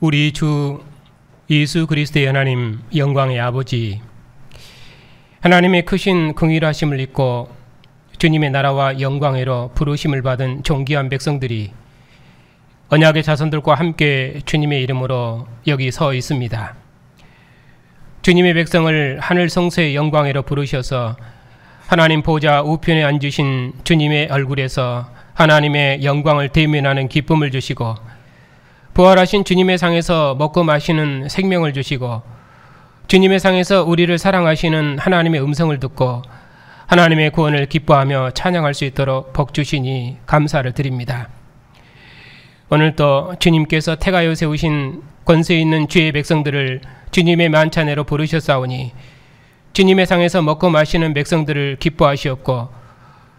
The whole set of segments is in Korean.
우리 주 예수 그리스도의 하나님 영광의 아버지, 하나님의 크신 긍휼하심을 입고 주님의 나라와 영광으로 부르심을 받은 존귀한 백성들이 언약의 자손들과 함께 주님의 이름으로 여기 서 있습니다. 주님의 백성을 하늘 성소의 영광으로 부르셔서 하나님 보좌 우편에 앉으신 주님의 얼굴에서 하나님의 영광을 대면하는 기쁨을 주시고, 부활하신 주님의 상에서 먹고 마시는 생명을 주시고, 주님의 상에서 우리를 사랑하시는 하나님의 음성을 듣고 하나님의 구원을 기뻐하며 찬양할 수 있도록 복 주시니 감사를 드립니다. 오늘도 주님께서 택하여 세우신 권세 있는 주의 백성들을 주님의 만찬회로 부르셨사오니 주님의 상에서 먹고 마시는 백성들을 기뻐하시옵고,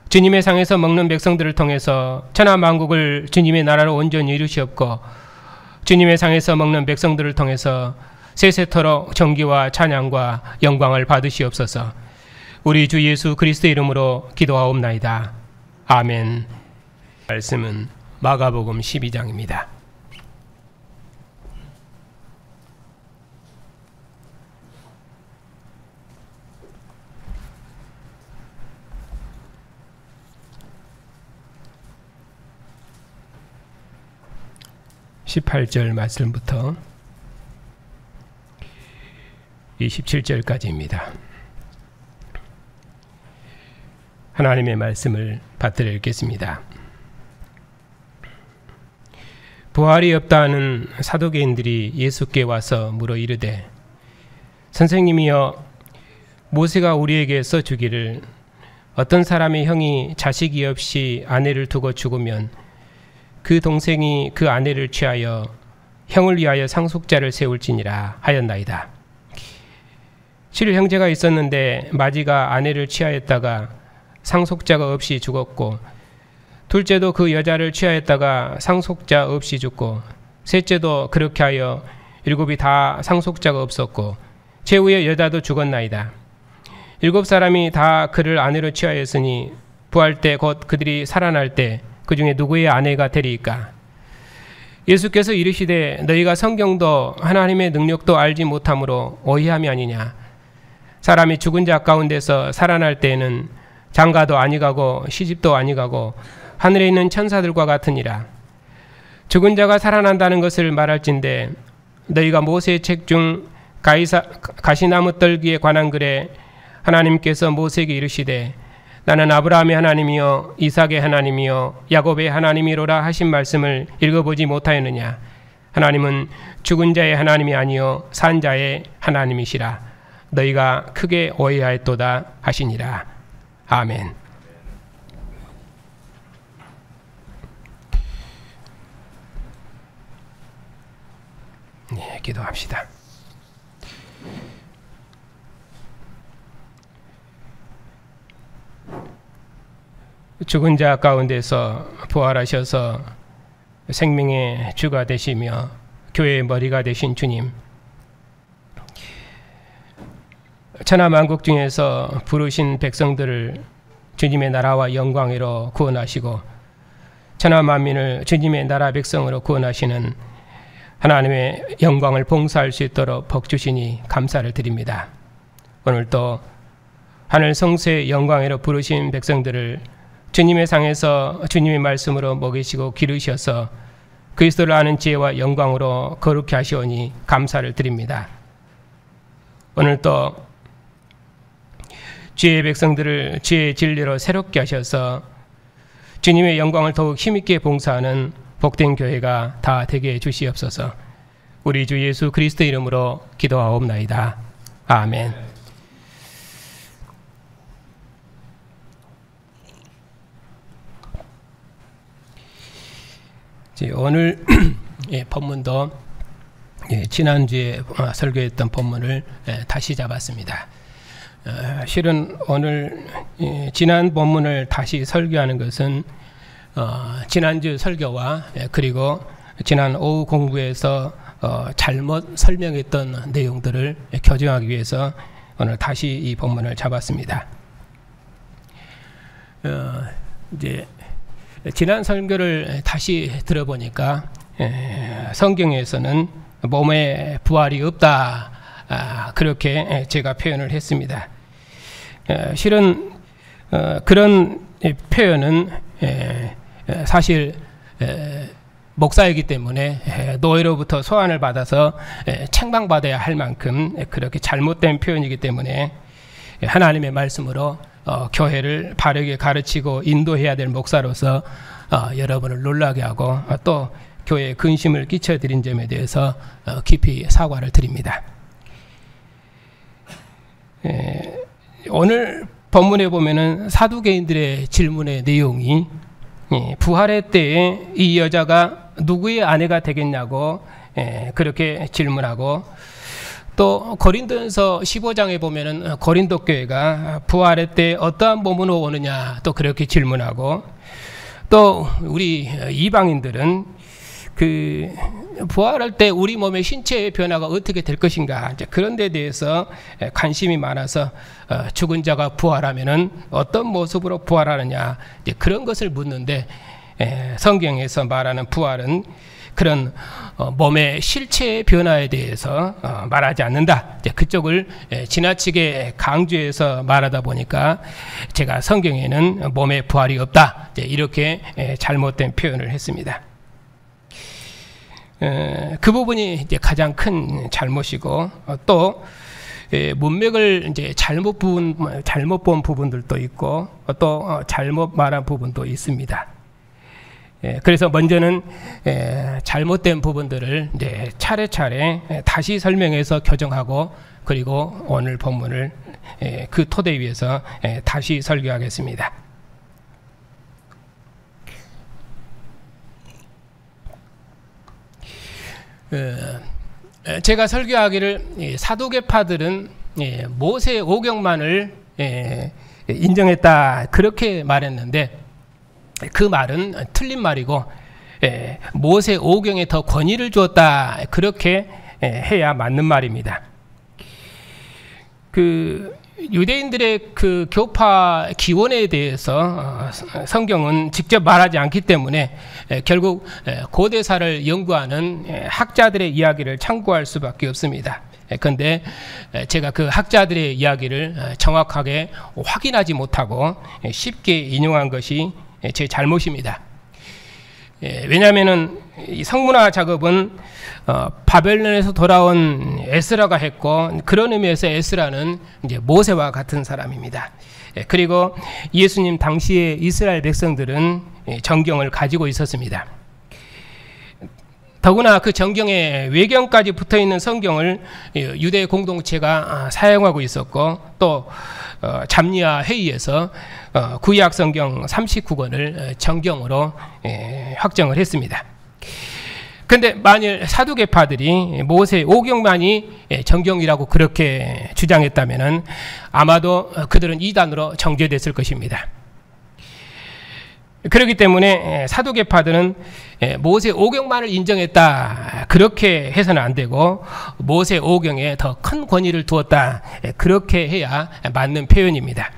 주님의 상에서 먹는 백성들을 통해서 천하 만국을 주님의 나라로 온전히 이루시옵고, 주님의 상에서 먹는 백성들을 통해서 세세토록 존귀와 찬양과 영광을 받으시옵소서. 우리 주 예수 그리스도의 이름으로 기도하옵나이다. 아멘. 말씀은 마가복음 12장입니다. (18절) 말씀부터 27절까지입니다. 하나님의 말씀을 받들어 읽겠습니다. 부활이 없다 하는 사두개인들이 예수께 와서 물어 이르되, 선생님이여, 모세가 우리에게 써주기를 어떤 사람의 형이 자식이 없이 아내를 두고 죽으면 그 동생이 그 아내를 취하여 형을 위하여 상속자를 세울지니라 하였나이다. 칠 형제가 있었는데 마지가 아내를 취하였다가 상속자가 없이 죽었고, 둘째도 그 여자를 취하였다가 상속자 없이 죽고, 셋째도 그렇게 하여 일곱이 다 상속자가 없었고, 최후의 여자도 죽었나이다. 일곱 사람이 다 그를 아내로 취하였으니 부활 때 곧 그들이 살아날 때 그 중에 누구의 아내가 되리이까? 예수께서 이르시되, 너희가 성경도 하나님의 능력도 알지 못함으로 오해함이 아니냐? 사람이 죽은 자 가운데서 살아날 때에는 장가도 아니가고 시집도 아니가고 하늘에 있는 천사들과 같으니라. 죽은 자가 살아난다는 것을 말할진대 너희가 모세의 책 중 가시나무 떨기에 관한 글에 하나님께서 모세에게 이르시되, 나는 아브라함의 하나님이요 이삭의 하나님이요 야곱의 하나님이로라 하신 말씀을 읽어보지 못하였느냐? 하나님은 죽은 자의 하나님이 아니요 산 자의 하나님이시라. 너희가 크게 오해하였도다 하시니라. 아멘. 네, 기도합시다. 죽은 자 가운데서 부활하셔서 생명의 주가 되시며 교회의 머리가 되신 주님, 천하 만국 중에서 부르신 백성들을 주님의 나라와 영광으로 구원하시고 천하 만민을 주님의 나라 백성으로 구원하시는 하나님의 영광을 봉사할 수 있도록 복 주시니 감사를 드립니다. 오늘도 하늘 성소의 영광으로 부르신 백성들을 주님의 상에서 주님의 말씀으로 먹이시고 기르셔서 그리스도를 아는 지혜와 영광으로 거룩히 하시오니 감사를 드립니다. 오늘도 주의 백성들을 주의 진리로 새롭게 하셔서 주님의 영광을 더욱 힘있게 봉사하는 복된 교회가 다 되게 해주시옵소서. 우리 주 예수 그리스도 이름으로 기도하옵나이다. 아멘. 오늘 본문도 지난주에 설교했던 본문을 다시 잡았습니다. 실은 오늘 지난 본문을 다시 설교하는 것은 지난주 설교와 그리고 지난 오후 공부에서 잘못 설명했던 내용들을 교정하기 위해서 오늘 다시 이 본문을 잡았습니다. 이제 지난 설교를 다시 들어보니까 성경에서는 몸에 부활이 없다. 그렇게 제가 표현을 했습니다. 실은 그런 표현은 사실 목사이기 때문에 노예로부터 소환을 받아서 책망받아야 할 만큼 그렇게 잘못된 표현이기 때문에 하나님의 말씀으로 교회를 바르게 가르치고 인도해야 될 목사로서 여러분을 놀라게 하고 또 교회에 근심을 끼쳐드린 점에 대해서 깊이 사과를 드립니다. 오늘 본문에 보면은 사두개인들의 질문의 내용이 부활의 때에 이 여자가 누구의 아내가 되겠냐고 그렇게 질문하고, 또 고린도전서 15장에 보면은 고린도 교회가 부활의 때 어떠한 몸으로 오느냐 또 그렇게 질문하고, 또 우리 이방인들은 그 부활할 때 우리 몸의 신체의 변화가 어떻게 될 것인가, 이제 그런 데 대해서 관심이 많아서 죽은 자가 부활하면은 어떤 모습으로 부활하느냐, 이제 그런 것을 묻는데, 성경에서 말하는 부활은 그런 몸의 실체의 변화에 대해서 말하지 않는다. 이제 그쪽을 지나치게 강조해서 말하다 보니까 제가 성경에는 몸의 부활이 없다, 이제 이렇게 잘못된 표현을 했습니다. 그 부분이 이제 가장 큰 잘못이고, 또 문맥을 이제 잘못 본 부분들도 있고, 또 잘못 말한 부분도 있습니다. 그래서 먼저는 잘못된 부분들을 이제 차례차례 다시 설명해서 교정하고, 그리고 오늘 본문을 그 토대 위에서 다시 설교하겠습니다. 제가 설교하기를 사두개파들은 모세 오경만을 인정했다 그렇게 말했는데, 그 말은 틀린 말이고 모세 오경에 더 권위를 주었다 그렇게 해야 맞는 말입니다. 그 유대인들의 그 교파 기원에 대해서 성경은 직접 말하지 않기 때문에 결국 고대사를 연구하는 학자들의 이야기를 참고할 수밖에 없습니다. 그런데 제가 그 학자들의 이야기를 정확하게 확인하지 못하고 쉽게 인용한 것이 제 잘못입니다. 왜냐하면은 이 성문화 작업은 바벨론에서 돌아온 에스라가 했고, 그런 의미에서 에스라는 이제 모세와 같은 사람입니다. 그리고 예수님 당시에 이스라엘 백성들은 정경을 가지고 있었습니다. 더구나 그 정경에 외경까지 붙어 있는 성경을 유대 공동체가 사용하고 있었고, 또 잡리아 회의에서 구약 성경 39권을 정경으로 확정을 했습니다. 그런데 만일 사두개파들이 모세 오경만이 정경이라고 그렇게 주장했다면 아마도 그들은 이단으로 정죄됐을 것입니다. 그렇기 때문에 사두개파들은 모세 오경만을 인정했다 그렇게 해서는 안 되고, 모세 오경에 더 큰 권위를 두었다 그렇게 해야 맞는 표현입니다.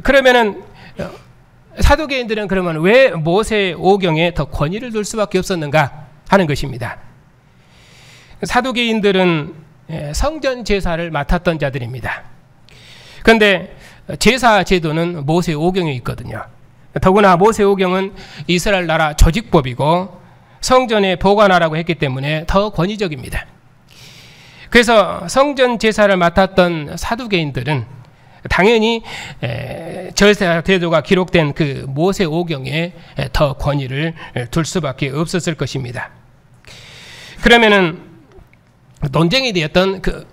그러면은 사두개인들은 그러면 왜 모세 오경에 더 권위를 둘 수밖에 없었는가 하는 것입니다. 사두개인들은 성전 제사를 맡았던 자들입니다. 그런데 제사 제도는 모세 오경에 있거든요. 더구나 모세 오경은 이스라엘 나라 조직법이고 성전에 보관하라고 했기 때문에 더 권위적입니다. 그래서 성전 제사를 맡았던 사두개인들은 당연히 제사 제도가 기록된 그 모세 오경에 더 권위를 둘 수밖에 없었을 것입니다. 그러면은 논쟁이 되었던 그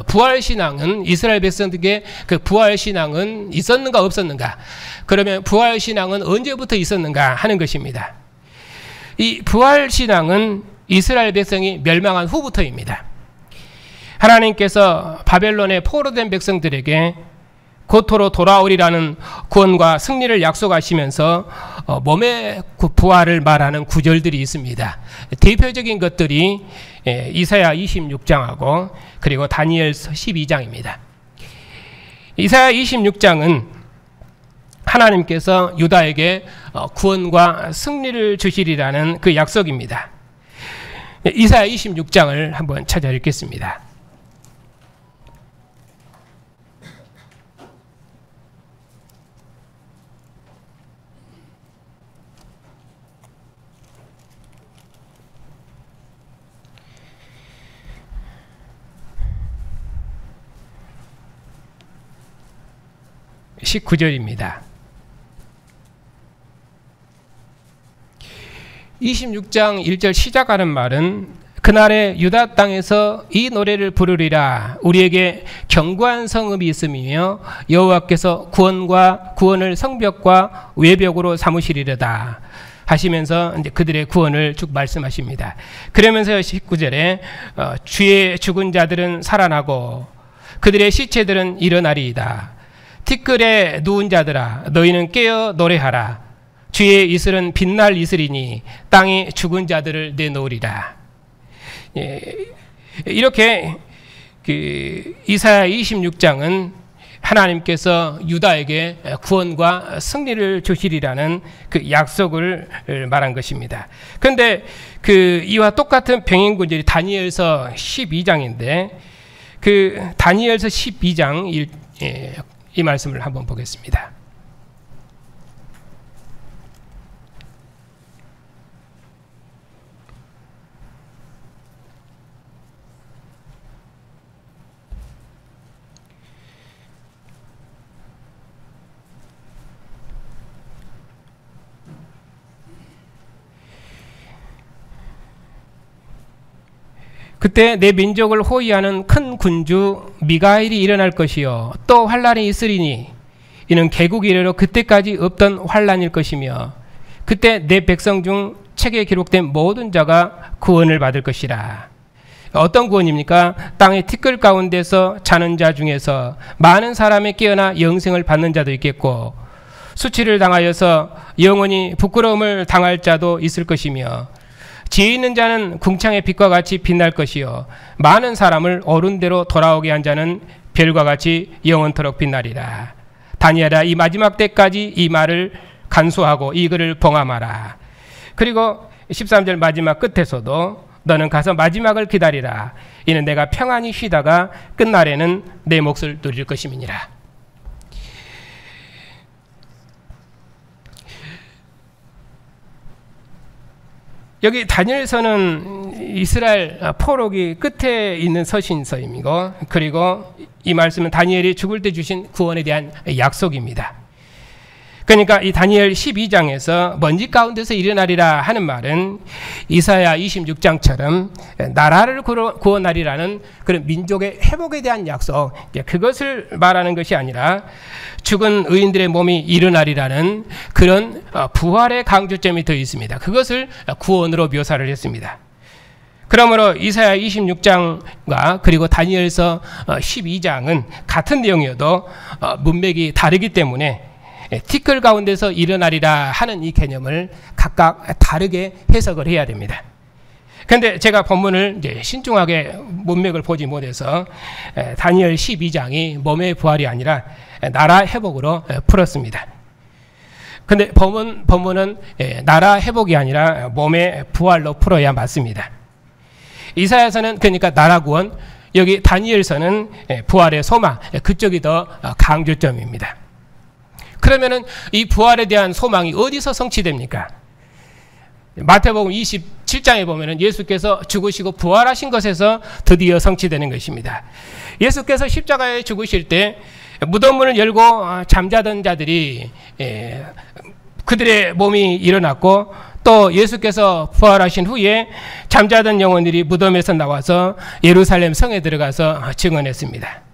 부활 신앙은, 이스라엘 백성들에게 그 부활 신앙은 있었는가 없었는가, 그러면 부활 신앙은 언제부터 있었는가 하는 것입니다. 이 부활 신앙은 이스라엘 백성이 멸망한 후부터입니다. 하나님께서 바벨론에 포로된 백성들에게 고토로 돌아오리라는 구원과 승리를 약속하시면서 몸의 부활을 말하는 구절들이 있습니다. 대표적인 것들이 이사야 26장하고 그리고 다니엘서 12장입니다. 이사야 26장은 하나님께서 유다에게 구원과 승리를 주시리라는 그 약속입니다. 이사야 26장을 한번 찾아 읽겠습니다. (19절입니다) 26장 1절 시작하는 말은 그날에 유다 땅에서 이 노래를 부르리라. 우리에게 견고한 성읍이 있으며 여호와께서 구원을 성벽과 외벽으로 삼으시리로다 하시면서 이제 그들의 구원을 쭉 말씀하십니다. 그러면서 19절에 주의 죽은 자들은 살아나고 그들의 시체들은 일어나리이다. 티끌에 누운 자들아 너희는 깨어 노래하라. 주의 이슬은 빛날 이슬이니 땅에 죽은 자들을 내놓으리라. 이렇게 이사야 26장은 하나님께서 유다에게 구원과 승리를 주시리라는 그 약속을 말한 것입니다. 그런데 이와 똑같은 병행구절이 다니엘서 12장인데 그 다니엘서 12장 이 말씀을 한번 보겠습니다. 그때 내 민족을 호위하는 큰 군주 미가엘이 일어날 것이요 또 환란이 있으리니 이는 개국 이래로 그때까지 없던 환란일 것이며 그때 내 백성 중 책에 기록된 모든 자가 구원을 받을 것이라. 어떤 구원입니까? 땅의 티끌 가운데서 자는 자 중에서 많은 사람이 깨어나 영생을 받는 자도 있겠고 수치를 당하여서 영원히 부끄러움을 당할 자도 있을 것이며 지혜 있는 자는 궁창의 빛과 같이 빛날 것이요 많은 사람을 어른대로 돌아오게 한 자는 별과 같이 영원토록 빛나리라. 다니엘아 이 마지막 때까지 이 말을 간수하고 이 글을 봉함하라. 그리고 13절 마지막 끝에서도 너는 가서 마지막을 기다리라. 이는 내가 평안히 쉬다가 끝날에는 내 몫을 누릴 것임이니라. 여기 다니엘서는 이스라엘 포로기 끝에 있는 서신서이고 그리고 이 말씀은 다니엘이 죽을 때 주신 구원에 대한 약속입니다. 그러니까 이 다니엘 12장에서 먼지 가운데서 일어나리라 하는 말은 이사야 26장처럼 나라를 구원하리라는 그런 민족의 회복에 대한 약속, 그것을 말하는 것이 아니라 죽은 의인들의 몸이 일어나리라는 그런 부활의 강조점이 더 있습니다. 그것을 구원으로 묘사를 했습니다. 그러므로 이사야 26장과 그리고 다니엘서 12장은 같은 내용이어도 문맥이 다르기 때문에 티끌 가운데서 일어나리라 하는 이 개념을 각각 다르게 해석을 해야 됩니다. 그런데 제가 본문을 이제 신중하게 문맥을 보지 못해서 다니엘 12장이 몸의 부활이 아니라 나라 회복으로 풀었습니다. 그런데 본문은 나라 회복이 아니라 몸의 부활로 풀어야 맞습니다. 이사야서는 그러니까 나라 구원, 여기 다니엘서는 부활의 소망, 그쪽이 더 강조점입니다. 그러면은 이 부활에 대한 소망이 어디서 성취됩니까? 마태복음 27장에 보면은 예수께서 죽으시고 부활하신 것에서 드디어 성취되는 것입니다. 예수께서 십자가에 죽으실 때 무덤문을 열고 잠자던 자들이 그들의 몸이 일어났고 또 예수께서 부활하신 후에 잠자던 영혼들이 무덤에서 나와서 예루살렘 성에 들어가서 증언했습니다.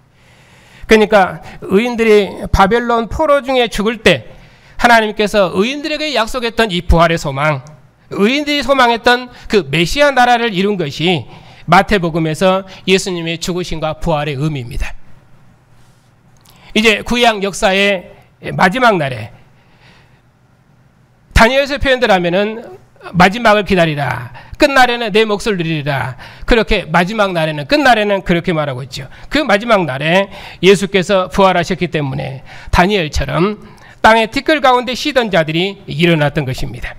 그러니까 의인들이 바벨론 포로 중에 죽을 때 하나님께서 의인들에게 약속했던 이 부활의 소망, 의인들이 소망했던 그 메시아 나라를 이룬 것이 마태복음에서 예수님의 죽으심과 부활의 의미입니다. 이제 구약 역사의 마지막 날에 다니엘서 표현대로 하면은 마지막을 기다리라. 끝날에는 내 몫을 누리리라. 그렇게 마지막 날에는, 끝날에는 그렇게 말하고 있죠. 그 마지막 날에 예수께서 부활하셨기 때문에 다니엘처럼 땅의 티끌 가운데 쉬던 자들이 일어났던 것입니다.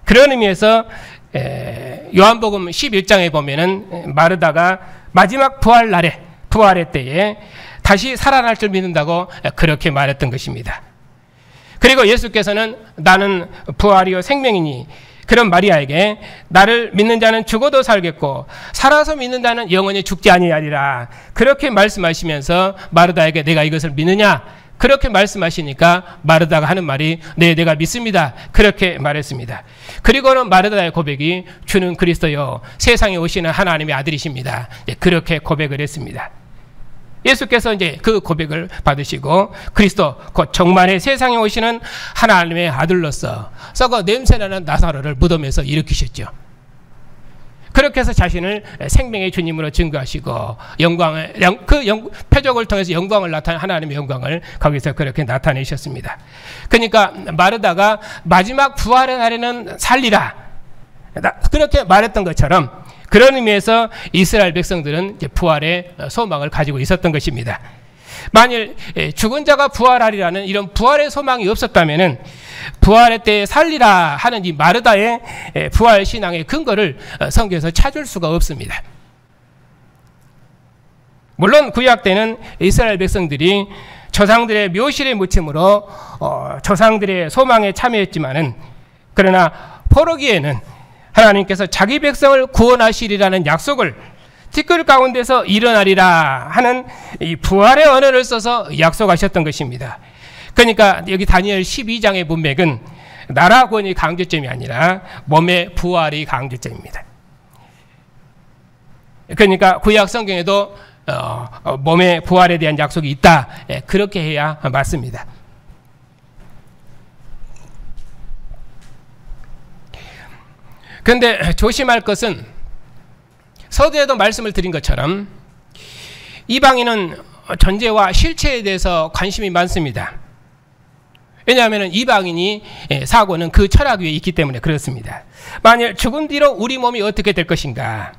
그런 의미에서 요한복음 11장에 보면은 마르다가 마지막 부활의 때에 다시 살아날 줄 믿는다고 그렇게 말했던 것입니다. 그리고 예수께서는 나는 부활이요 생명이니 그런 마리아에게 나를 믿는 자는 죽어도 살겠고 살아서 믿는 자는 영원히 죽지 아니하리라 그렇게 말씀하시면서 마르다에게 내가 이것을 믿느냐 그렇게 말씀하시니까 마르다가 하는 말이 네 내가 믿습니다 그렇게 말했습니다. 그리고는 마르다의 고백이 주는 그리스도요 세상에 오시는 하나님의 아들이십니다. 그렇게 고백을 했습니다. 예수께서 이제 그 고백을 받으시고 그리스도 곧 정말의 세상에 오시는 하나님의 아들로서 썩어 냄새나는 나사로를 무덤에서 일으키셨죠. 그렇게 해서 자신을 생명의 주님으로 증거하시고 영광을 표적을 통해서 영광을 하나님의 영광을 거기서 그렇게 나타내셨습니다. 그러니까 마르다가 마지막 부활의 날에는 살리라 그렇게 말했던 것처럼 그런 의미에서 이스라엘 백성들은 이제 부활의 소망을 가지고 있었던 것입니다. 만일 죽은 자가 부활하리라는 이런 부활의 소망이 없었다면은 부활의 때에 살리라 하는 이 마르다의 부활 신앙의 근거를 성경에서 찾을 수가 없습니다. 물론 구약 때는 이스라엘 백성들이 조상들의 묘실에 묻힘으로 조상들의 소망에 참여했지만은 그러나 포로기에는 하나님께서 자기 백성을 구원하시리라는 약속을 티끌 가운데서 일어나리라 하는 이 부활의 언어를 써서 약속하셨던 것입니다. 그러니까 여기 다니엘 12장의 문맥은 나라 구원이 강조점이 아니라 몸의 부활이 강조점입니다. 그러니까 구약 성경에도 몸의 부활에 대한 약속이 있다 그렇게 해야 맞습니다. 그런데 조심할 것은 서두에도 말씀을 드린 것처럼 이방인은 존재와 실체에 대해서 관심이 많습니다. 왜냐하면 이방인이 사고는 그 철학 위에 있기 때문에 그렇습니다. 만일 죽은 뒤로 우리 몸이 어떻게 될 것인가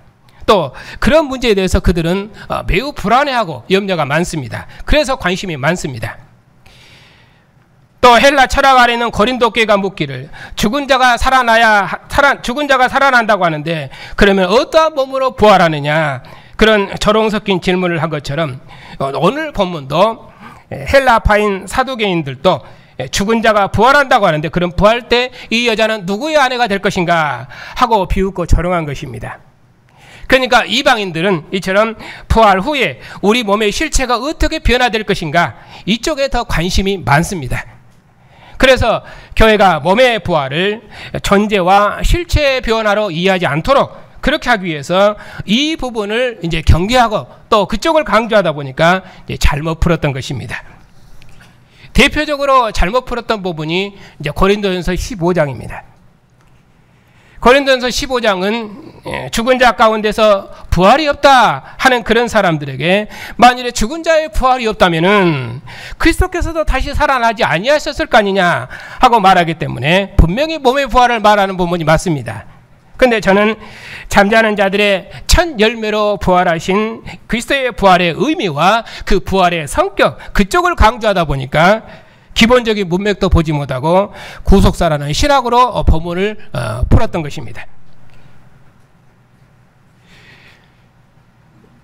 또 그런 문제에 대해서 그들은 매우 불안해하고 염려가 많습니다. 그래서 관심이 많습니다. 또 헬라 철학 안에는 고린도 교회가 묻기를 죽은 자가 살아난다고 하는데 그러면 어떠한 몸으로 부활하느냐 그런 조롱 섞인 질문을 한 것처럼 오늘 본문도 헬라파인 사두개인들도 죽은 자가 부활한다고 하는데 그럼 부활 때 이 여자는 누구의 아내가 될 것인가 하고 비웃고 조롱한 것입니다. 그러니까 이방인들은 이처럼 부활 후에 우리 몸의 실체가 어떻게 변화될 것인가 이쪽에 더 관심이 많습니다. 그래서 교회가 몸의 부활을 존재와 실체의 변화로 이해하지 않도록 그렇게 하기 위해서 이 부분을 이제 경계하고 또 그쪽을 강조하다 보니까 이제 잘못 풀었던 것입니다. 대표적으로 잘못 풀었던 부분이 이제 고린도전서 15장입니다. 고린도전서 15장은 죽은 자 가운데서 부활이 없다 하는 그런 사람들에게 만일에 죽은 자의 부활이 없다면은 그리스도께서도 다시 살아나지 아니하셨을 거 아니냐 하고 말하기 때문에 분명히 몸의 부활을 말하는 부분이 맞습니다. 그런데 저는 잠자는 자들의 첫 열매로 부활하신 그리스도의 부활의 의미와 그 부활의 성격 그쪽을 강조하다 보니까 기본적인 문맥도 보지 못하고 구속사라는 신학으로 본문을 풀었던 것입니다.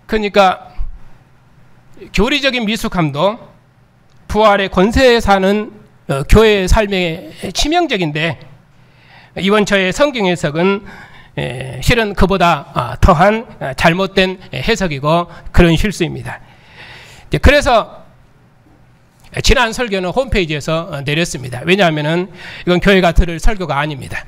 그러니까 교리적인 미숙함도 부활의 권세에 사는 교회의 삶에 치명적인데 이번 저의 성경 해석은 실은 그보다 더한 잘못된 해석이고 그런 실수입니다. 그래서 지난 설교는 홈페이지에서 내렸습니다. 왜냐하면 이건 교회가 들을 설교가 아닙니다.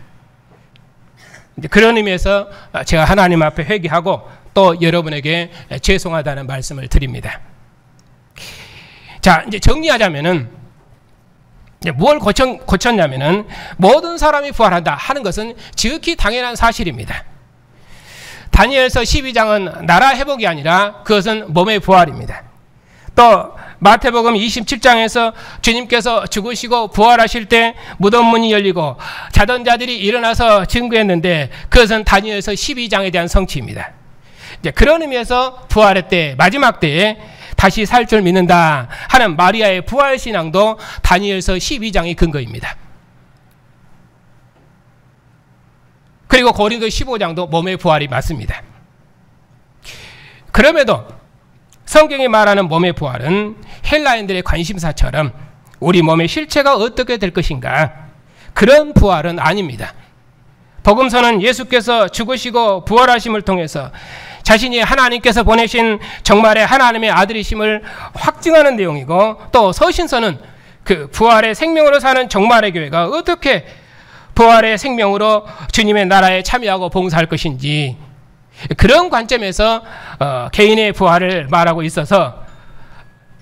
그런 의미에서 제가 하나님 앞에 회개하고 또 여러분에게 죄송하다는 말씀을 드립니다. 자, 이제 정리하자면은 뭘 고쳤냐면은 모든 사람이 부활한다 하는 것은 지극히 당연한 사실입니다. 다니엘서 12장은 나라 회복이 아니라 그것은 몸의 부활입니다. 또 마태복음 27장에서 주님께서 죽으시고 부활하실 때 무덤 문이 열리고 자던 자들이 일어나서 증거했는데 그것은 다니엘서 12장에 대한 성취입니다. 이제 그런 의미에서 부활의 때 마지막 때에 다시 살 줄 믿는다 하는 마리아의 부활신앙도 다니엘서 12장이 근거입니다. 그리고 그리고 고린도 15장도 몸의 부활이 맞습니다. 그럼에도 성경이 말하는 몸의 부활은 헬라인들의 관심사처럼 우리 몸의 실체가 어떻게 될 것인가, 그런 부활은 아닙니다. 복음서는 예수께서 죽으시고 부활하심을 통해서 자신이 하나님께서 보내신 정말의 하나님의 아들이심을 확증하는 내용이고, 또 서신서는 그 부활의 생명으로 사는 정말의 교회가 어떻게 부활의 생명으로 주님의 나라에 참여하고 봉사할 것인지, 그런 관점에서 개인의 부활을 말하고 있어서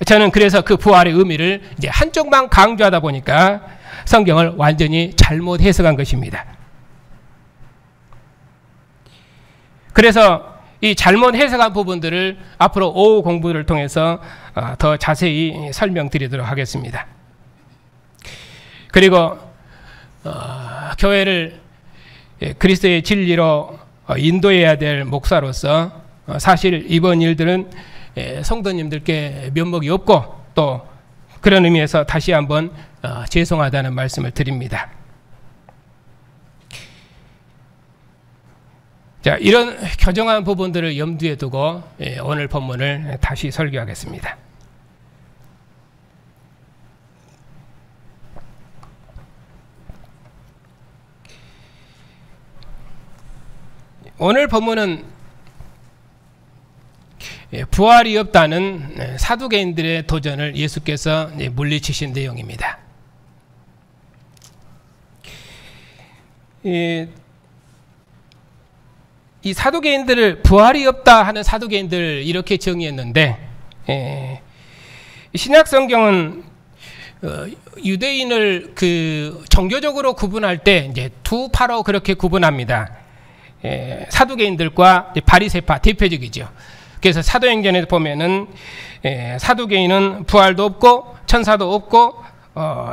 저는 그래서 그 부활의 의미를 이제 한쪽만 강조하다 보니까 성경을 완전히 잘못 해석한 것입니다. 그래서 이 잘못 해석한 부분들을 앞으로 오후 공부를 통해서 더 자세히 설명드리도록 하겠습니다. 그리고 교회를 그리스도의 진리로 인도해야 될 목사로서 사실 이번 일들은 성도님들께 면목이 없고, 또 그런 의미에서 다시 한번 죄송하다는 말씀을 드립니다. 자, 이런 교정한 부분들을 염두에 두고 오늘 본문을 다시 설교하겠습니다. 오늘 본문은 부활이 없다는 사두개인들의 도전을 예수께서 물리치신 내용입니다. 이 사두개인들을 부활이 없다 하는 사두개인들 이렇게 정의했는데, 신약 성경은 유대인을 그 종교적으로 구분할 때 이제 두 파로 그렇게 구분합니다. 사두개인들과 바리새파 대표적이죠. 그래서 사도행전에 보면은 사두개인은 부활도 없고 천사도 없고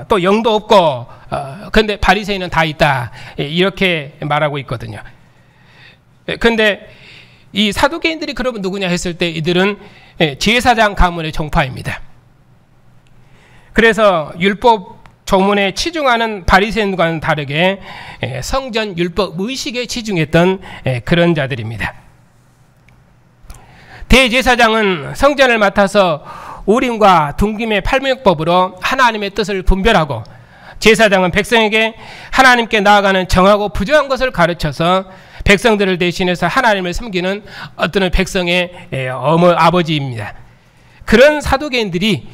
또 영도 없고 근데 바리새인은 다 있다, 이렇게 말하고 있거든요. 근데 이 사두개인들이 그러면 누구냐 했을 때 이들은 제사장 가문의 종파입니다. 그래서 율법 조문에 치중하는 바리새인과는 다르게 성전 율법 의식에 치중했던 그런 자들입니다. 대제사장은 성전을 맡아서 우림과 둠김의 팔명법으로 하나님의 뜻을 분별하고, 제사장은 백성에게 하나님께 나아가는 정하고 부정한 것을 가르쳐서 백성들을 대신해서 하나님을 섬기는 어떤 백성의 아버지입니다. 그런 사두개인들이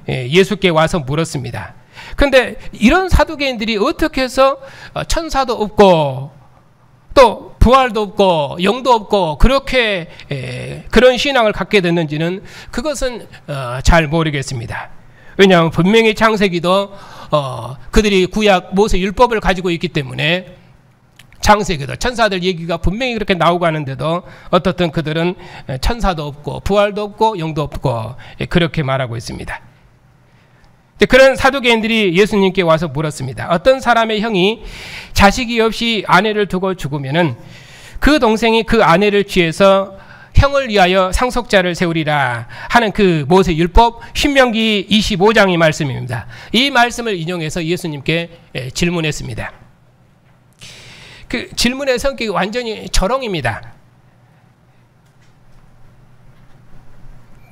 예수께 와서 물었습니다. 그런데 이런 사두개인들이 어떻게 해서 천사도 없고 또 부활도 없고 영도 없고 그렇게 그런 신앙을 갖게 됐는지는 그것은 잘 모르겠습니다. 왜냐하면 분명히 창세기도 그들이 구약 모세 율법을 가지고 있기 때문에 창세기도 천사들 얘기가 분명히 그렇게 나오고 하는데도 어떻든 그들은 천사도 없고 부활도 없고 영도 없고 그렇게 말하고 있습니다. 그런 사두개인들이 예수님께 와서 물었습니다. 어떤 사람의 형이 자식이 없이 아내를 두고 죽으면은 그 동생이 그 아내를 취해서 형을 위하여 상속자를 세우리라 하는 그 모세 율법 신명기 25장의 말씀입니다. 이 말씀을 인용해서 예수님께 질문했습니다. 그 질문의 성격이 완전히 조롱입니다.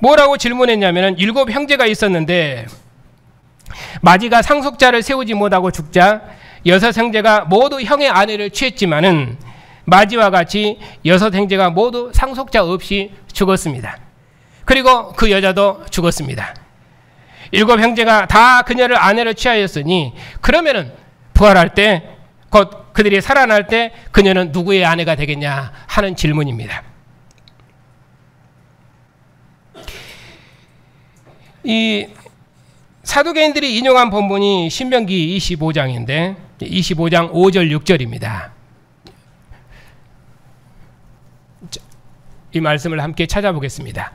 뭐라고 질문했냐면 7 형제가 있었는데 마지가 상속자를 세우지 못하고 죽자 6 형제가 모두 형의 아내를 취했지만은 마지와 같이 6 형제가 모두 상속자 없이 죽었습니다. 그리고 그 여자도 죽었습니다. 7 형제가 다 그녀를 아내로 취하였으니 그러면은 부활할 때 곧 그들이 살아날 때 그녀는 누구의 아내가 되겠냐 하는 질문입니다. 이 사두개인들이 인용한 본문이 신명기 25장인데 25장 5절 6절입니다. 이 말씀을 함께 찾아보겠습니다.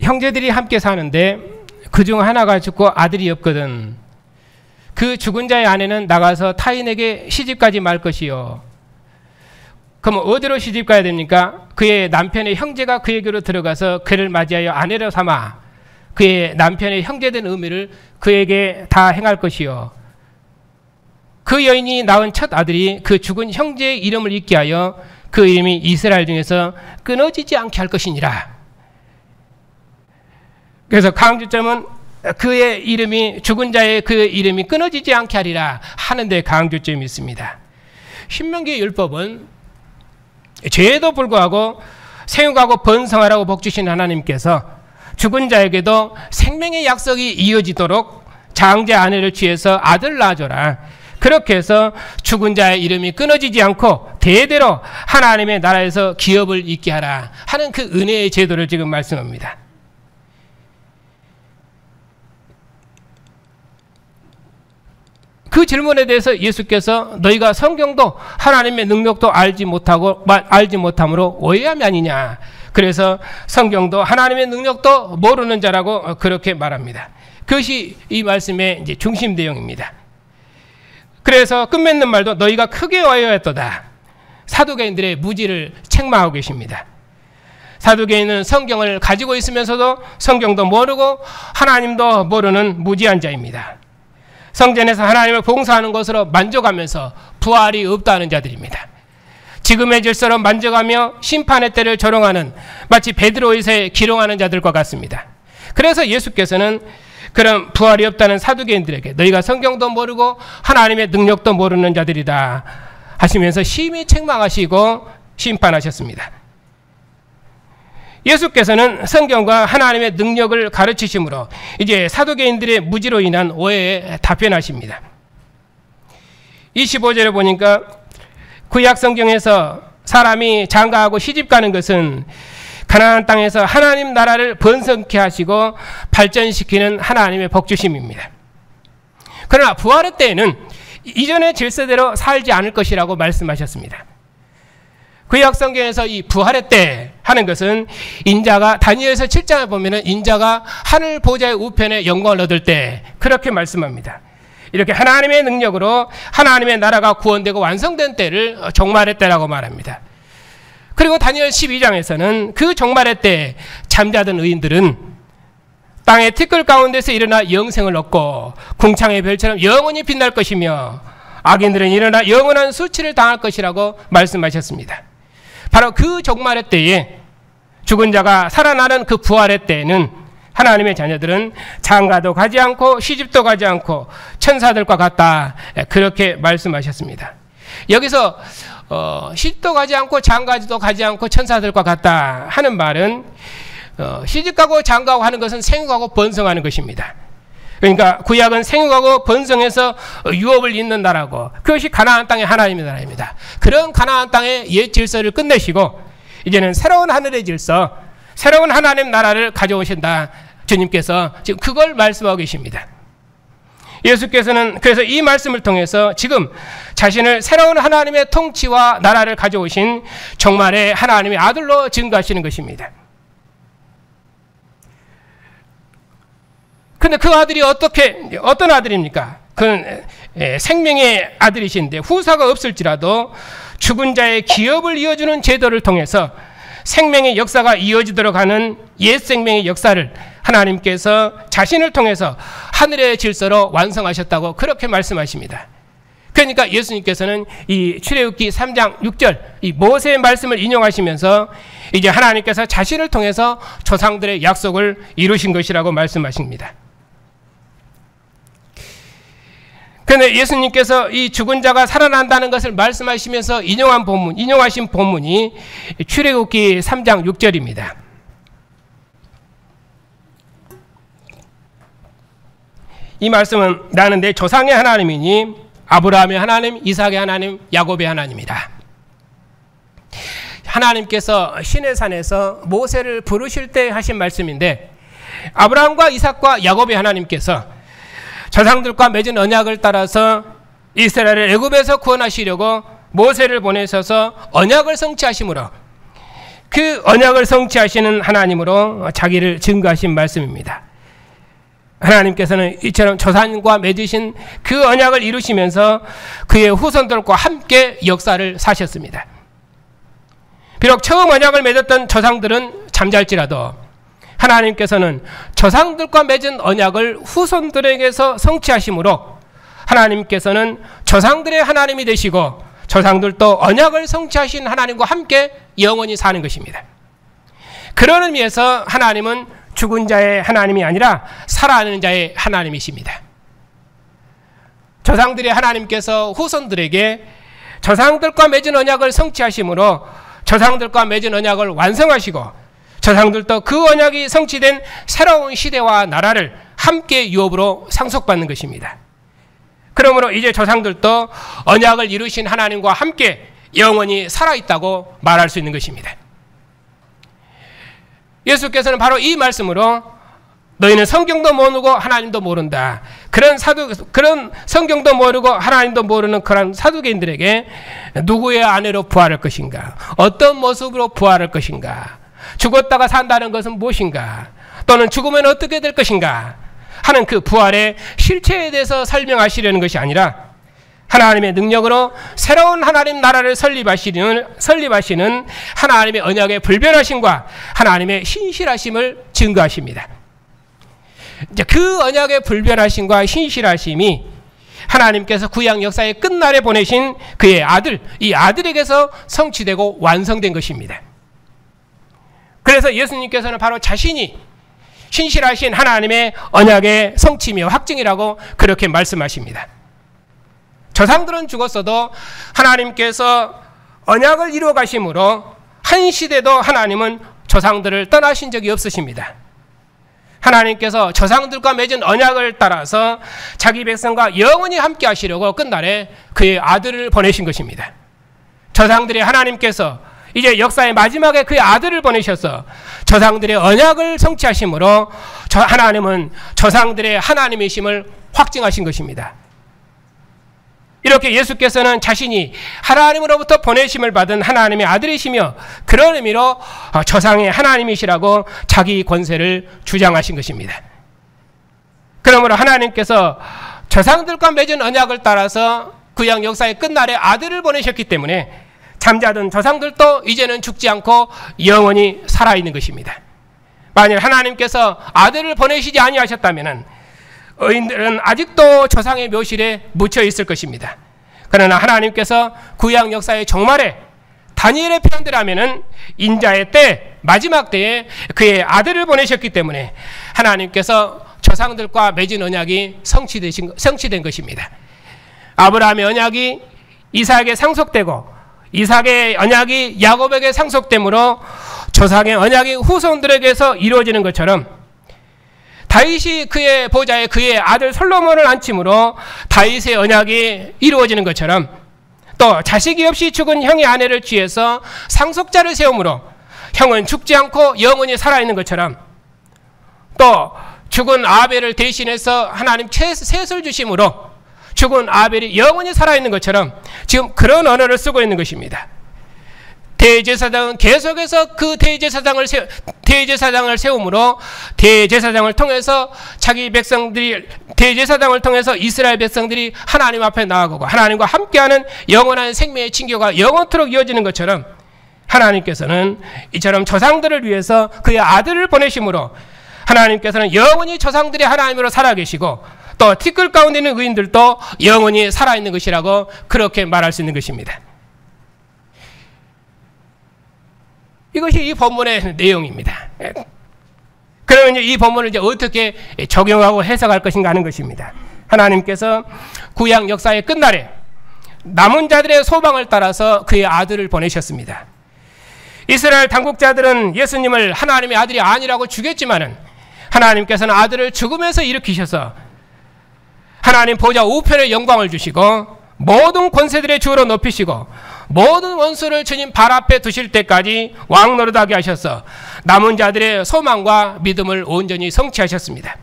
형제들이 함께 사는데 그중 하나가 죽고 아들이 없거든. 그 죽은 자의 아내는 나가서 타인에게 시집가지 말 것이요. 그럼 어디로 시집 가야 됩니까? 그의 남편의 형제가 그에게로 들어가서 그를 맞이하여 아내로 삼아 그의 남편의 형제된 의미를 그에게 다 행할 것이요. 그 여인이 낳은 첫 아들이 그 죽은 형제의 이름을 잊게 하여 그 이름이 이스라엘 중에서 끊어지지 않게 할 것이니라. 그래서 강조점은 그의 이름이, 죽은 자의 그 이름이 끊어지지 않게 하리라 하는 데 강조점이 있습니다. 신명기의 율법은 죄에도 불구하고 생육하고 번성하라고 복주신 하나님께서 죽은 자에게도 생명의 약속이 이어지도록 장제 아내를 취해서 아들 낳아줘라. 그렇게 해서 죽은 자의 이름이 끊어지지 않고 대대로 하나님의 나라에서 기업을 잇게 하라 하는 그 은혜의 제도를 지금 말씀합니다. 그 질문에 대해서 예수께서 너희가 성경도 하나님의 능력도 알지 못함으로 오해함이 아니냐. 그래서 성경도 하나님의 능력도 모르는 자라고 그렇게 말합니다. 그것이 이 말씀의 이제 중심 내용입니다. 그래서 끝맺는 말도 너희가 크게 오해하였도다. 사두개인들의 무지를 책망하고 계십니다. 사두개인은 성경을 가지고 있으면서도 성경도 모르고 하나님도 모르는 무지한 자입니다. 성전에서 하나님을 봉사하는 것으로 만족하면서 부활이 없다는 자들입니다. 지금의 질서로 만족하며 심판의 때를 조롱하는 마치 베드로에서 기롱하는 자들과 같습니다. 그래서 예수께서는 그런 부활이 없다는 사두개인들에게 너희가 성경도 모르고 하나님의 능력도 모르는 자들이다 하시면서 심히 책망하시고 심판하셨습니다. 예수께서는 성경과 하나님의 능력을 가르치심으로 이제 사두개인들의 무지로 인한 오해에 답변하십니다. 25절에 보니까 구약 성경에서 사람이 장가하고 시집가는 것은 가나안 땅에서 하나님 나라를 번성케 하시고 발전시키는 하나님의 복주심입니다. 그러나 부활의 때에는 이전의 질서대로 살지 않을 것이라고 말씀하셨습니다. 구약 성경에서 이 부활의 때 하는 것은 인자가 다니엘서 7장에 보면은 인자가 하늘 보좌의 우편에 영광을 얻을 때 그렇게 말씀합니다. 이렇게 하나님의 능력으로 하나님의 나라가 구원되고 완성된 때를 종말의 때라고 말합니다. 그리고 다니엘 12장에서는 그 종말의 때 잠자던 의인들은 땅의 티끌 가운데서 일어나 영생을 얻고 궁창의 별처럼 영원히 빛날 것이며 악인들은 일어나 영원한 수치를 당할 것이라고 말씀하셨습니다. 바로 그 종말의 때에 죽은 자가 살아나는 그 부활의 때에는 하나님의 자녀들은 장가도 가지 않고 시집도 가지 않고 천사들과 같다 그렇게 말씀하셨습니다. 여기서 시집도 가지 않고 장가도 가지 않고 천사들과 같다 하는 말은 시집가고 장가고 하는 것은 생육하고 번성하는 것입니다. 그러니까 구약은 생육하고 번성해서 유업을 잇는 나라고 그것이 가나안 땅의 하나님의 나라입니다. 그런 가나안 땅의 옛 질서를 끝내시고 이제는 새로운 하늘의 질서, 새로운 하나님 나라를 가져오신다. 주님께서 지금 그걸 말씀하고 계십니다. 예수께서는 그래서 이 말씀을 통해서 지금 자신을 새로운 하나님의 통치와 나라를 가져오신 정말의 하나님의 아들로 증거하시는 것입니다. 근데 그 아들이 어떤 아들입니까? 그는 생명의 아들이신데 후사가 없을지라도 죽은 자의 기업을 이어주는 제도를 통해서 생명의 역사가 이어지도록 하는 옛 생명의 역사를 하나님께서 자신을 통해서 하늘의 질서로 완성하셨다고 그렇게 말씀하십니다. 그러니까 예수님께서는 이 출애굽기 3장 6절 이 모세의 말씀을 인용하시면서 이제 하나님께서 자신을 통해서 조상들의 약속을 이루신 것이라고 말씀하십니다. 그런데 예수님께서 이 죽은 자가 살아난다는 것을 말씀하시면서 인용하신 본문이 출애굽기 3장 6절입니다. 이 말씀은 나는 내 조상의 하나님이니 아브라함의 하나님, 이삭의 하나님, 야곱의 하나님이라. 하나님께서 시내산에서 모세를 부르실 때 하신 말씀인데 아브라함과 이삭과 야곱의 하나님께서 조상들과 맺은 언약을 따라서 이스라엘을 애굽에서 구원하시려고 모세를 보내셔서 언약을 성취하심으로 그 언약을 성취하시는 하나님으로 자기를 증거하신 말씀입니다. 하나님께서는 이처럼 조상과 맺으신 그 언약을 이루시면서 그의 후손들과 함께 역사를 사셨습니다. 비록 처음 언약을 맺었던 조상들은 잠잘지라도 하나님께서는 조상들과 맺은 언약을 후손들에게서 성취하심으로 하나님께서는 조상들의 하나님이 되시고 조상들도 언약을 성취하신 하나님과 함께 영원히 사는 것입니다. 그런 의미에서 하나님은 죽은 자의 하나님이 아니라 살아있는 자의 하나님이십니다. 조상들의 하나님께서 후손들에게 조상들과 맺은 언약을 성취하심으로 조상들과 맺은 언약을 완성하시고 조상들도 그 언약이 성취된 새로운 시대와 나라를 함께 유업으로 상속받는 것입니다. 그러므로 이제 조상들도 언약을 이루신 하나님과 함께 영원히 살아있다고 말할 수 있는 것입니다. 예수께서는 바로 이 말씀으로 너희는 성경도 모르고 하나님도 모른다. 그런 성경도 모르고 하나님도 모르는 그런 사두개인들에게 누구의 아내로 부활할 것인가? 어떤 모습으로 부활할 것인가? 죽었다가 산다는 것은 무엇인가? 또는 죽으면 어떻게 될 것인가? 하는 그 부활의 실체에 대해서 설명하시려는 것이 아니라 하나님의 능력으로 새로운 하나님 나라를 설립하시는 하나님의 언약의 불변하심과 하나님의 신실하심을 증거하십니다. 이제 그 언약의 불변하심과 신실하심이 하나님께서 구약 역사의 끝날에 보내신 그의 아들, 이 아들에게서 성취되고 완성된 것입니다. 그래서 예수님께서는 바로 자신이 신실하신 하나님의 언약의 성취며 확증이라고 그렇게 말씀하십니다. 조상들은 죽었어도 하나님께서 언약을 이루어 가심으로 한 시대도 하나님은 조상들을 떠나신 적이 없으십니다. 하나님께서 조상들과 맺은 언약을 따라서 자기 백성과 영원히 함께 하시려고 끝날에 그의 아들을 보내신 것입니다. 조상들의 하나님께서 이제 역사의 마지막에 그의 아들을 보내셔서 조상들의 언약을 성취하심으로 하나님은 조상들의 하나님이심을 확증하신 것입니다. 이렇게 예수께서는 자신이 하나님으로부터 보내심을 받은 하나님의 아들이시며 그런 의미로 조상의 하나님이시라고 자기 권세를 주장하신 것입니다. 그러므로 하나님께서 조상들과 맺은 언약을 따라서 구약 역사의 끝날에 아들을 보내셨기 때문에 잠자던 조상들도 이제는 죽지 않고 영원히 살아있는 것입니다. 만일 하나님께서 아들을 보내시지 아니하셨다면 의인들은 아직도 조상의 묘실에 묻혀 있을 것입니다. 그러나 하나님께서 구약 역사의 종말에 다니엘의 편대라면은 인자의 때, 마지막 때에 그의 아들을 보내셨기 때문에 하나님께서 조상들과 맺은 언약이 성취된 것입니다. 아브라함의 언약이 이삭에게 상속되고 이삭의 언약이 야곱에게 상속되므로 조상의 언약이 후손들에게서 이루어지는 것처럼 다윗이 그의 보좌에 그의 아들 솔로몬을 앉힘으로 다윗의 언약이 이루어지는 것처럼 또 자식이 없이 죽은 형의 아내를 취해서 상속자를 세우므로 형은 죽지 않고 영원히 살아있는 것처럼 또 죽은 아벨을 대신해서 하나님 셋을 주심으로 죽은 아벨이 영원히 살아있는 것처럼 지금 그런 언어를 쓰고 있는 것입니다. 대제사장은 계속해서 그 대제사장을 세움으로 대제사장을 통해서 자기 백성들이 대제사장을 통해서 이스라엘 백성들이 하나님 앞에 나아가고 하나님과 함께하는 영원한 생명의 징표가 영원토록 이어지는 것처럼 하나님께서는 이처럼 조상들을 위해서 그의 아들을 보내심으로 하나님께서는 영원히 조상들의 하나님으로 살아계시고 또 티끌 가운데 있는 의인들도 영원히 살아있는 것이라고 그렇게 말할 수 있는 것입니다. 이것이 이 본문의 내용입니다. 그러면 이 본문을 이제 어떻게 적용하고 해석할 것인가 하는 것입니다. 하나님께서 구약 역사의 끝날에 남은 자들의 소망을 따라서 그의 아들을 보내셨습니다. 이스라엘 당국자들은 예수님을 하나님의 아들이 아니라고 죽였지만은 하나님께서는 아들을 죽음에서 일으키셔서 하나님 보좌 우편의 영광을 주시고 모든 권세들의 주로 높이시고 모든 원수를 주님 발 앞에 두실 때까지 왕 노릇하게 하셔서 남은 자들의 소망과 믿음을 온전히 성취하셨습니다.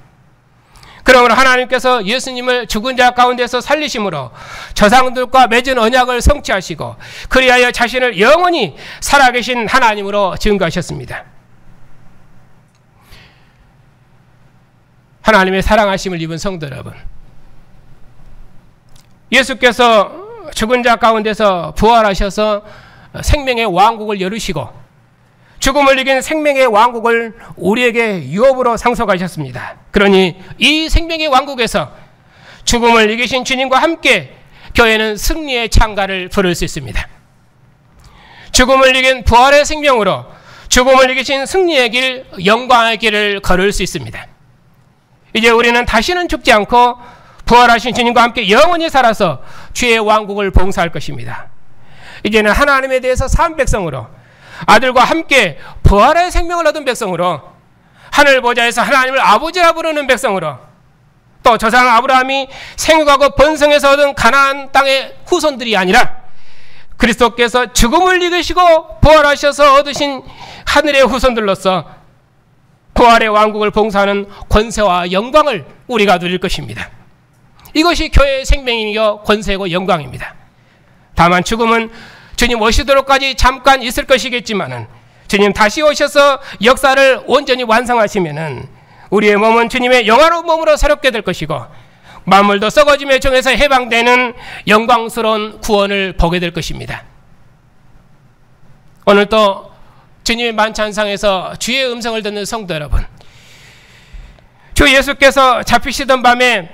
그러므로 하나님께서 예수님을 죽은 자 가운데서 살리심으로 조상들과 맺은 언약을 성취하시고 그리하여 자신을 영원히 살아계신 하나님으로 증거하셨습니다. 하나님의 사랑하심을 입은 성도 여러분, 예수께서 죽은 자 가운데서 부활하셔서 생명의 왕국을 열으시고 죽음을 이긴 생명의 왕국을 우리에게 유업으로 상속하셨습니다. 그러니 이 생명의 왕국에서 죽음을 이기신 주님과 함께 교회는 승리의 창가를 부를 수 있습니다. 죽음을 이긴 부활의 생명으로 죽음을 이기신 승리의 길, 영광의 길을 걸을 수 있습니다. 이제 우리는 다시는 죽지 않고 부활하신 주님과 함께 영원히 살아서 주의 왕국을 봉사할 것입니다. 이제는 하나님에 대해서 산 백성으로 아들과 함께 부활의 생명을 얻은 백성으로 하늘 보좌에서 하나님을 아버지라 부르는 백성으로 또 조상 아브라함이 생육하고 번성해서 얻은 가나안 땅의 후손들이 아니라 그리스도께서 죽음을 이기시고 부활하셔서 얻으신 하늘의 후손들로서 부활의 왕국을 봉사하는 권세와 영광을 우리가 누릴 것입니다. 이것이 교회의 생명이며 권세고 영광입니다. 다만 죽음은 주님 오시도록까지 잠깐 있을 것이겠지만은 주님 다시 오셔서 역사를 온전히 완성하시면은 우리의 몸은 주님의 영화로운 몸으로 새롭게 될 것이고 만물도 썩어짐의 종에서 해방되는 영광스러운 구원을 보게 될 것입니다. 오늘 또 주님의 만찬상에서 주의 음성을 듣는 성도 여러분, 주 예수께서 잡히시던 밤에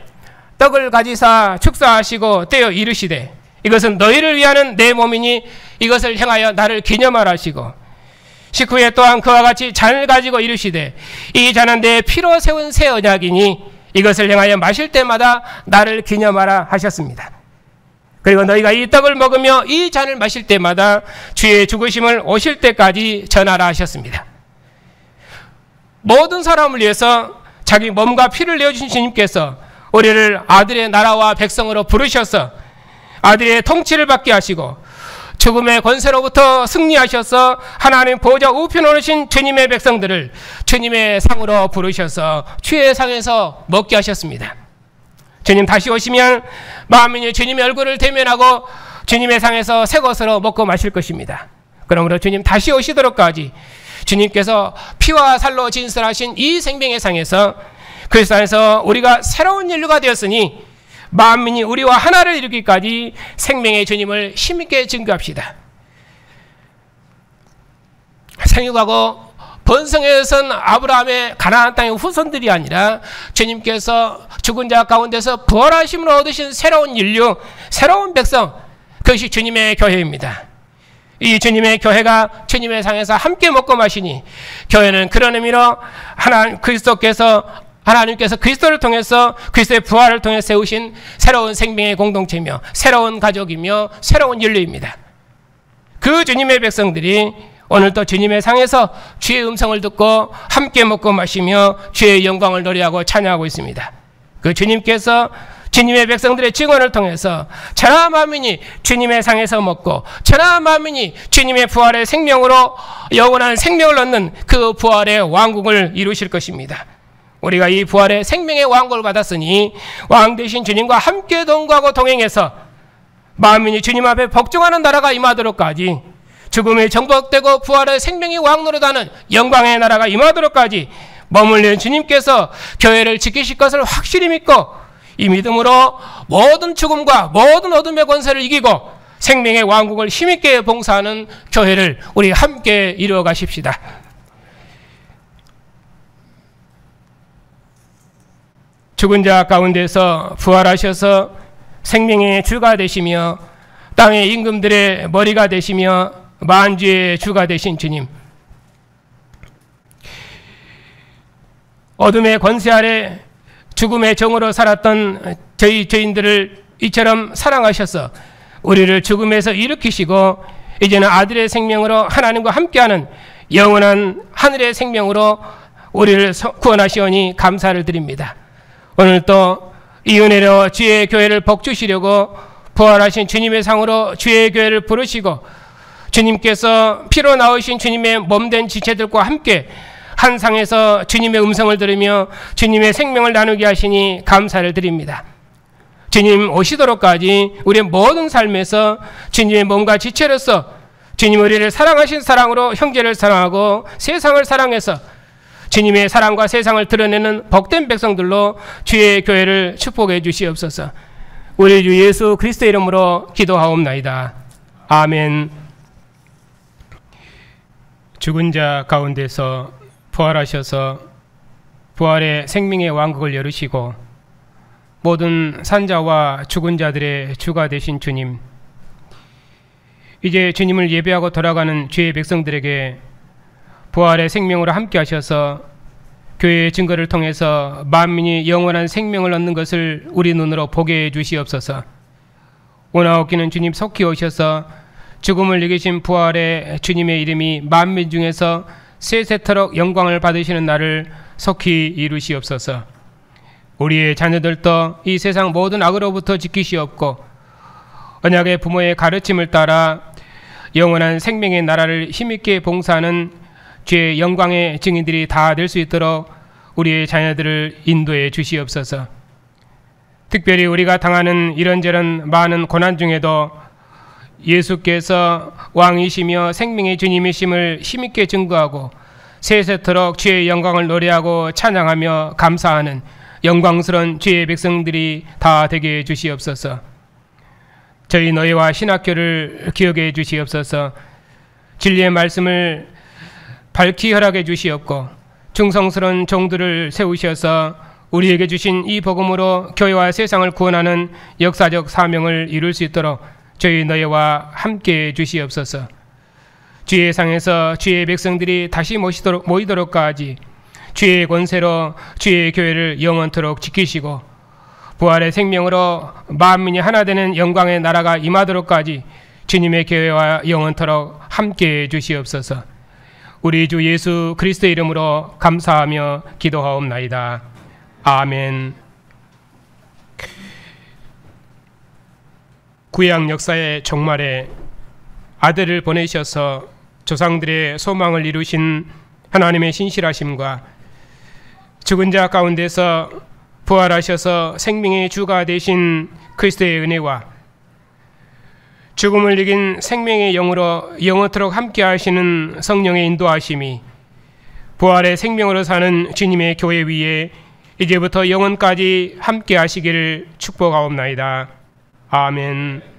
떡을 가지사 축사하시고 떼어 이르시되 이것은 너희를 위하는 내 몸이니 이것을 행하여 나를 기념하라 하시고 식후에 또한 그와 같이 잔을 가지고 이르시되 이 잔은 내 피로 세운 새 언약이니 이것을 행하여 마실 때마다 나를 기념하라 하셨습니다. 그리고 너희가 이 떡을 먹으며 이 잔을 마실 때마다 주의 죽으심을 오실 때까지 전하라 하셨습니다. 모든 사람을 위해서 자기 몸과 피를 내어주신 주님께서 우리를 아들의 나라와 백성으로 부르셔서 아들의 통치를 받게 하시고 죽음의 권세로부터 승리하셔서 하나님 보좌 우편에 오르신 주님의 백성들을 주님의 상으로 부르셔서 주의 상에서 먹게 하셨습니다. 주님 다시 오시면 만민이 주님의 얼굴을 대면하고 주님의 상에서 새 것으로 먹고 마실 것입니다. 그러므로 주님 다시 오시도록까지 주님께서 피와 살로 진설하신 이 생명의 상에서 그리스도 안에서 우리가 새로운 인류가 되었으니 만민이 우리와 하나를 이루기까지 생명의 주님을 힘있게 증거합시다. 생육하고 번성해선 아브라함의 가나안 땅의 후손들이 아니라 주님께서 죽은 자 가운데서 부활하심으로 얻으신 새로운 인류, 새로운 백성, 그것이 주님의 교회입니다. 이 주님의 교회가 주님의 상에서 함께 먹고 마시니 교회는 그런 의미로 하나님께서 그리스도를 통해서 그리스도의 부활을 통해 세우신 새로운 생명의 공동체며 새로운 가족이며 새로운 인류입니다. 그 주님의 백성들이 오늘 또 주님의 상에서 주의 음성을 듣고 함께 먹고 마시며 주의 영광을 노래하고 찬양하고 있습니다. 그 주님께서 주님의 백성들의 증언을 통해서 천하 만민이 주님의 상에서 먹고 천하 만민이 주님의 부활의 생명으로 영원한 생명을 얻는 그 부활의 왕국을 이루실 것입니다. 우리가 이 부활의 생명의 왕국을 받았으니 왕 되신 주님과 함께 동거하고 동행해서 만민이 주님 앞에 복종하는 나라가 임하도록까지 죽음이 정복되고 부활의 생명이 왕노릇하는 영광의 나라가 임하도록까지 머물리는 주님께서 교회를 지키실 것을 확실히 믿고 이 믿음으로 모든 죽음과 모든 어둠의 권세를 이기고 생명의 왕국을 힘있게 봉사하는 교회를 우리 함께 이루어 가십시다. 죽은 자 가운데서 부활하셔서 생명의 주가 되시며 땅의 임금들의 머리가 되시며 만주의 주가 되신 주님, 어둠의 권세 아래 죽음의 종으로 살았던 저희 죄인들을 이처럼 사랑하셔서 우리를 죽음에서 일으키시고 이제는 아들의 생명으로 하나님과 함께하는 영원한 하늘의 생명으로 우리를 구원하시오니 감사를 드립니다. 오늘 또 이 은혜로 주의 교회를 복주시려고 부활하신 주님의 상으로 주의 교회를 부르시고 주님께서 피로 나오신 주님의 몸된 지체들과 함께 한 상에서 주님의 음성을 들으며 주님의 생명을 나누게 하시니 감사를 드립니다. 주님 오시도록까지 우리의 모든 삶에서 주님의 몸과 지체로서 주님 우리를 사랑하신 사랑으로 형제를 사랑하고 세상을 사랑해서 주님의 사랑과 세상을 드러내는 복된 백성들로 주의 교회를 축복해 주시옵소서. 우리 주 예수 그리스도의 이름으로 기도하옵나이다. 아멘. 죽은 자 가운데서 부활하셔서 부활의 생명의 왕국을 열으시고 모든 산자와 죽은 자들의 주가 되신 주님, 이제 주님을 예배하고 돌아가는 주의 백성들에게 부활의 생명으로 함께 하셔서 교회의 증거를 통해서 만민이 영원한 생명을 얻는 것을 우리 눈으로 보게 해 주시옵소서. 오나옵기는 주님 속히 오셔서 죽음을 이기신 부활의 주님의 이름이 만민 중에서 세세토록 영광을 받으시는 날을 속히 이루시옵소서. 우리의 자녀들도 이 세상 모든 악으로부터 지키시옵고 언약의 부모의 가르침을 따라 영원한 생명의 나라를 힘있게 봉사하는 주의 영광의 증인들이 다 될 수 있도록 우리의 자녀들을 인도해 주시옵소서. 특별히 우리가 당하는 이런저런 많은 고난 중에도 예수께서 왕이시며 생명의 주님이심을 힘있게 증거하고 세세토록 주의 영광을 노래하고 찬양하며 감사하는 영광스러운 주의 백성들이 다 되게 해 주시옵소서. 저희 너희와 신학교를 기억해 주시옵소서. 진리의 말씀을 밝히 허락해 주시옵고 충성스러운 종들을 세우셔서 우리에게 주신 이 복음으로 교회와 세상을 구원하는 역사적 사명을 이룰 수 있도록 저희 너희와 함께 해 주시옵소서. 주의 상에서 주의 백성들이 다시 모이도록까지 주의 권세로 주의 교회를 영원토록 지키시고 부활의 생명으로 만민이 하나 되는 영광의 나라가 임하도록까지 주님의 교회와 영원토록 함께 해 주시옵소서. 우리 주 예수 그리스도의 이름으로 감사하며 기도하옵나이다. 아멘. 구약 역사의 종말에 아들을 보내셔서 조상들의 소망을 이루신 하나님의 신실하심과 죽은 자 가운데서 부활하셔서 생명의 주가 되신 그리스도의 은혜와 죽음을 이긴 생명의 영으로 영원토록 함께 하시는 성령의 인도하심이 부활의 생명으로 사는 주님의 교회 위에 이제부터 영원까지 함께 하시기를 축복하옵나이다. 아멘.